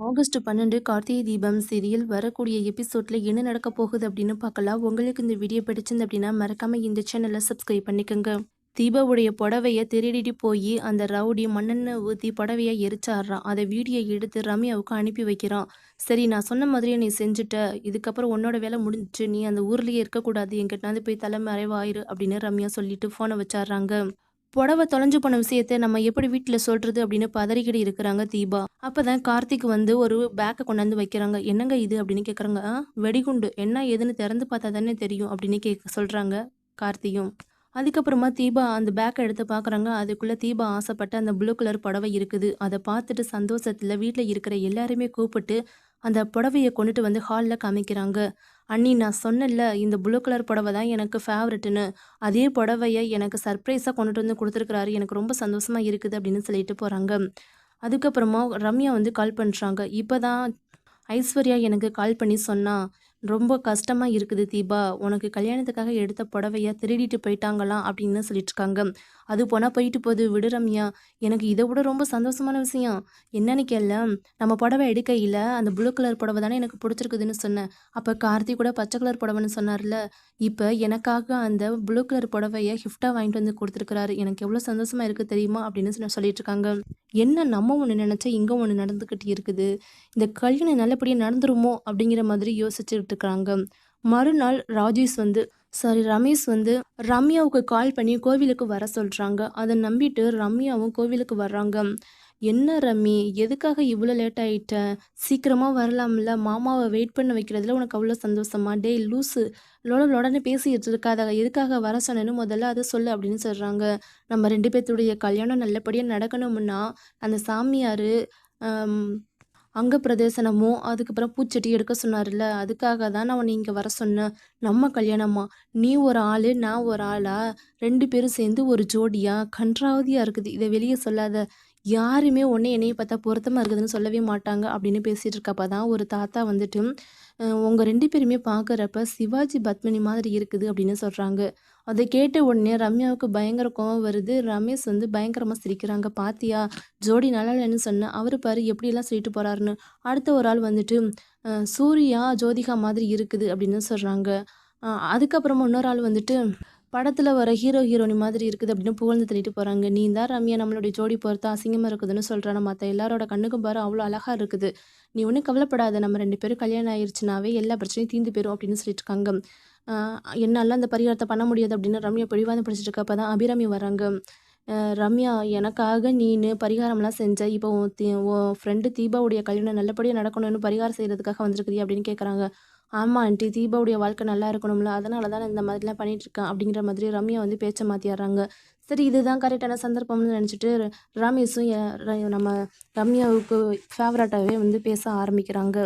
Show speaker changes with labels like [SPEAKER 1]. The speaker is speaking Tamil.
[SPEAKER 1] ஆகஸ்ட் 12 கார்த்திகை தீபம் சீரியல் வரக்கூடிய எபிசோட்ல என்ன நடக்க போகுது அப்படின்னு பார்க்கலாம். உங்களுக்கு இந்த வீடியோ பிடிச்சிருந்து அப்படின்னா மறக்காம இந்த சேனலை சப்ஸ்கிரைப் பண்ணிக்கோங்க. தீபாவுடைய புடவைய திருடிட்டு போய் அந்த ரவுடி மண்ணெண்ணெய் ஊற்றி புடவைய எரிச்சாடுறான். அதை வீடியோ எடுத்து ரம்யாவுக்கு அனுப்பி வைக்கிறான். சரி, நான் சொன்ன மாதிரியே நீ செஞ்சுட்ட, இதுக்கப்புறம் உன்னோட வேலை முடிஞ்சிச்சு, நீ அந்த ஊர்லயே இருக்கக்கூடாது, எங்கிட்டாந்து போய் தலைமறைவாயிரு அப்படின்னு ரம்யா சொல்லிட்டு ஃபோனை வச்சாடுறாங்க. புடவ தொலைஞ்சு போன விஷயத்த நம்ம எப்படி வீட்ல சொல்றது அப்படின்னு பதறிக்கிட்டு இருக்கிறாங்க தீபா. அப்பதான் கார்த்திக் வந்து ஒரு பேக்க கொண்டாந்து வைக்கிறாங்க. என்னங்க இது அப்படின்னு கேக்குறாங்க. வெடிகுண்டு என்ன ஏதுன்னு திறந்து பார்த்தா தானே தெரியும் அப்படின்னு சொல்றாங்க கார்த்தியும். அதுக்கப்புறமா தீபா அந்த பேக்கை எடுத்து பார்க்குறாங்க. அதுக்குள்ள தீபா ஆசைப்பட்ட அந்த ப்ளூ கலர் புடவை இருக்குது. அதை பார்த்துட்டு சந்தோஷத்துல வீட்டில் இருக்கிற எல்லாருமே கூப்பிட்டு அந்த புடவைய கொண்டுட்டு வந்து ஹால்ல காமிக்கிறாங்க. அண்ணி, நான் சொன்னேன்ல இந்த ப்ளூ கலர் புடவை தான் எனக்கு ஃபேவரெட்டுன்னு. அதே புடவைய எனக்கு சர்ப்ரைஸாக கொண்டுட்டு வந்து கொடுத்துருக்குறாரு. எனக்கு ரொம்ப சந்தோஷமா இருக்குது அப்படின்னு சொல்லிட்டு போகிறாங்க. அதுக்கப்புறமா ரம்யா வந்து கால் பண்ணுறாங்க. இப்போ தான் ஐஸ்வர்யா எனக்கு கால் பண்ணி சொன்னா, "ரொம்ப கஷ்டமா இருக்குது தீபா. உனக்கு கல்யாணத்துக்காக எடுத்த புடவைய திருடிட்டு போயிட்டாங்களாம்" அப்படின்னு சொல்லிட்டுருக்காங்க. "அது போனா போயிட்டு போகுது விடு ரம்யா. எனக்கு இதை விட ரொம்ப சந்தோஷமான விஷயம் என்னன்னு கேள, நம்ம புடவை எடுக்கையில் அந்த ப்ளூ கலர் புடவை தானே எனக்கு பிடிச்சிருக்குதுன்னு சொன்னேன். அப்போ கார்த்தி கூட பச்சை கலர் புடவைன்னு சொன்னார்ல, இப்போ எனக்காக அந்த ப்ளூ கலர் புடவைய கிஃப்டாக வாங்கிட்டு வந்து கொடுத்துருக்குறாரு. எனக்கு எவ்வளோ சந்தோஷமா இருக்குது தெரியுமா" அப்படின்னு சொல்லிட்டு இருக்காங்க. என்ன நம்ம ஒன்று நினச்சா இங்கே ஒன்று நடந்துக்கிட்டு இருக்குது. இந்த கல்யாணம் நல்லபடியா நடந்துருமோ அப்படிங்கிற மாதிரி யோசிச்சுட்டு இருக்காங்க. மறுநாள் ரமேஷ் வந்து ரம்யாவுக்கு கால் பண்ணி கோவிலுக்கு வர சொல்றாங்க. அதை நம்பிட்டு ரம்யாவும் கோவிலுக்கு வர்றாங்க. என்ன ரம்மி, எதுக்காக இவ்வளோ லேட் ஆயிட்ட? சீக்கிரமா வரலாம்ல, மாமாவை வெயிட் பண்ண வைக்கிறதுல உனக்கு அவ்வளோ சந்தோஷமா? டேய் லூசு, லொடன்னு பேசிட்டு இருக்காத, எதுக்காக வர சொன்னேன்னு முதல்ல அதை சொல்லு அப்படின்னு சொல்றாங்க. நம்ம 2 பேர்த்துடைய கல்யாணம் நல்லபடியா நடக்கணும்னா அந்த சாமியாரு அங்க பிரதேசனமும், அதுக்கப்புறம் பூச்செடி எடுக்க சொன்னார்ல, அதுக்காக தான் நான் உன்னை இங்கே வர சொன்னேன். நம்ம கல்யாணமா? நீ ஒரு ஆளு, நான் ஒரு ஆளா? 2 பேரும் சேர்ந்து ஒரு ஜோடியா? கன்றாவதியா இருக்குது. இதை வெளியே சொல்லாத. யாருமே உன்னை என்னைய பார்த்தா பொருத்தமாக இருக்குதுன்னு சொல்லவே மாட்டாங்க அப்படின்னு பேசிகிட்டு இருக்கப்ப தான் ஒரு தாத்தா வந்துட்டு, உங்கள் 2 பேருமே பார்க்குறப்ப சிவாஜி பத்மினி மாதிரி இருக்குது அப்படின்னு சொல்கிறாங்க. அதை கேட்ட உடனே ரம்யாவுக்கு பயங்கர கோவம் வருது. ரமேஷ் வந்து பயங்கரமாக சிரிக்கிறாங்க. பாத்தியா, ஜோடி நல்லா இல்லைன்னு சொன்னேன், அவரு பாரு எப்படியெல்லாம் சொல்லிட்டு போறாருன்னு. அடுத்த ஒரு ஆள் வந்துட்டு சூர்யா ஜோதிகா மாதிரி இருக்குது அப்படின்னு சொல்கிறாங்க. அதுக்கப்புறமா இன்னொரு ஆள் வந்துட்டு படத்தில் வர ஹீரோயினி மாதிரி இருக்குது அப்படின்னு புகழ்ந்து தள்ளிட்டு போகிறாங்க. நீ தான் ரம்யா நம்மளுடைய ஜோடி பொறுத்தா அசிங்கமாக இருக்குதுன்னு சொல்கிறான, மற்ற எல்லாரோட கண்ணுக்கும் பாரு அவ்வளோ அழகாக இருக்குது. நீ ஒன்றும் கவலைப்படாத, நம்ம 2 பேரும் கல்யாணம் ஆயிடுச்சுனாவே எல்லா பிரச்சனையும் தீர்ந்து போயிடும் அப்படின்னு சொல்லிட்டு இருக்காங்க. என்னால் அந்த பரிகாரத்தை பண்ண முடியாது அப்படின்னு ரம்யா பிடிவாதம் பிடிச்சிட்டு இருக்கப்ப தான் அபிராமி வராங்க. ரம்யா, எனக்காக நீனு பரிகாரம்லாம் செஞ்ச, இப்போ உன் ஃப்ரெண்டு தீபாவுடைய கல்யாணம் நல்லபடியாக நடக்கணும்னு பரிகாரம் செய்கிறதுக்காக வந்திருக்குது அப்படின்னு கேட்குறாங்க. ஆமாம் ஆண்டி, தீபாவுடைய வாழ்க்கை நல்லா இருக்கணும்ல, அதனால தான் நான் இந்த மாதிரிலாம் பண்ணிகிட்ருக்கேன் அப்படிங்கிற மாதிரி ரம்யா வந்து பேச்சை மாற்றிடுறாங்க. சரி, இதுதான் கரெக்டான சந்தர்ப்பம்னு நினச்சிட்டு ரமேஷும் நம்ம ரம்யாவுக்கு ஃபேவரட்டாகவே வந்து பேச ஆரம்பிக்கிறாங்க.